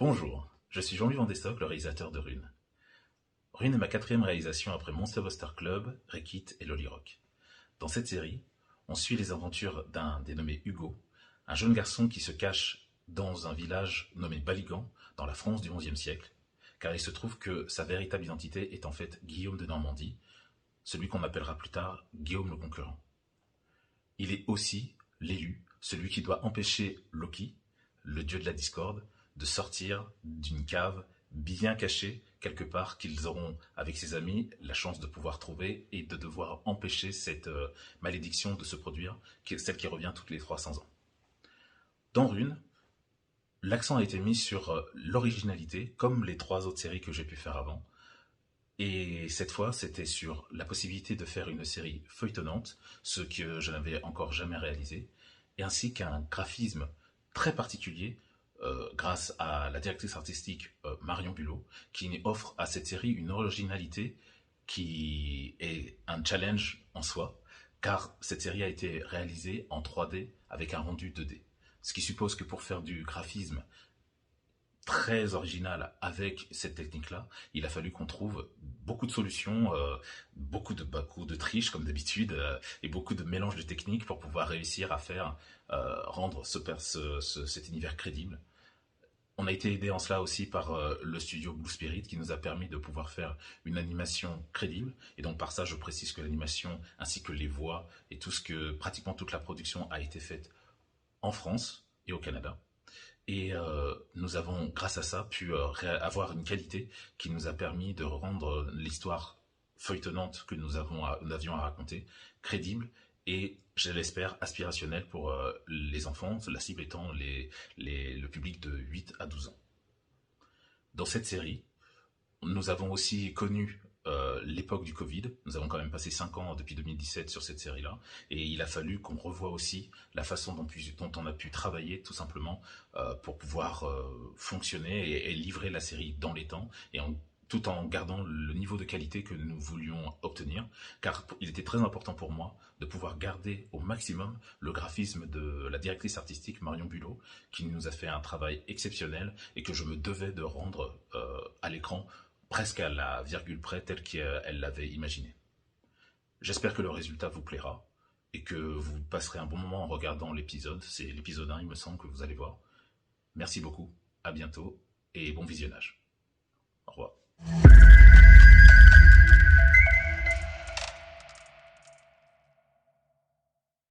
Bonjour, je suis Jean-Louis Vandestock, le réalisateur de Rune. Rune est ma quatrième réalisation après Monster Buster Club, Rekit et Loli Rock. Dans cette série, on suit les aventures d'un dénommé Hugo, un jeune garçon qui se cache dans un village nommé Baligan, dans la France du XIe siècle, car il se trouve que sa véritable identité est en fait Guillaume de Normandie, celui qu'on appellera plus tard Guillaume le Conquérant. Il est aussi l'élu, celui qui doit empêcher Loki, le dieu de la discorde, de sortir d'une cave bien cachée quelque part qu'ils auront avec ses amis la chance de pouvoir trouver et de devoir empêcher cette malédiction de se produire, celle qui revient toutes les 300 ans. Dans Rune, l'accent a été mis sur l'originalité, comme les trois autres séries que j'ai pu faire avant. Et cette fois, c'était sur la possibilité de faire une série feuilletonnante, ce que je n'avais encore jamais réalisé, et ainsi qu'un graphisme très particulier grâce à la directrice artistique Marion Bulot, qui offre à cette série une originalité qui est un challenge en soi, car cette série a été réalisée en 3D avec un rendu 2D. Ce qui suppose que pour faire du graphisme très original avec cette technique-là, il a fallu qu'on trouve beaucoup de solutions, beaucoup de triches comme d'habitude, et beaucoup de mélange de techniques pour pouvoir réussir à faire rendre cet univers crédible. On a été aidé en cela aussi par le studio Blue Spirit qui nous a permis de pouvoir faire une animation crédible. Et donc par ça, je précise que l'animation ainsi que les voix et pratiquement toute la production a été faite en France et au Canada. Et nous avons, grâce à ça, pu avoir une qualité qui nous a permis de rendre l'histoire feuilletonnante que nous avions à raconter crédible et, je l'espère, aspirationnelle pour les enfants, la cible étant le public de 8 à 12 ans. Dans cette série, nous avons aussi connu l'époque du Covid. Nous avons quand même passé 5 ans depuis 2017 sur cette série-là. Et il a fallu qu'on revoie aussi la façon dont on a pu travailler tout simplement pour pouvoir fonctionner et livrer la série dans les temps tout en gardant le niveau de qualité que nous voulions obtenir, car il était très important pour moi de pouvoir garder au maximum le graphisme de la directrice artistique Marion Bulot, qui nous a fait un travail exceptionnel et que je me devais de rendre à l'écran presque à la virgule près telle qu'elle l'avait imaginé. J'espère que le résultat vous plaira et que vous passerez un bon moment en regardant l'épisode. C'est l'épisode 1, il me semble, que vous allez voir. Merci beaucoup, à bientôt et bon visionnage. Au revoir.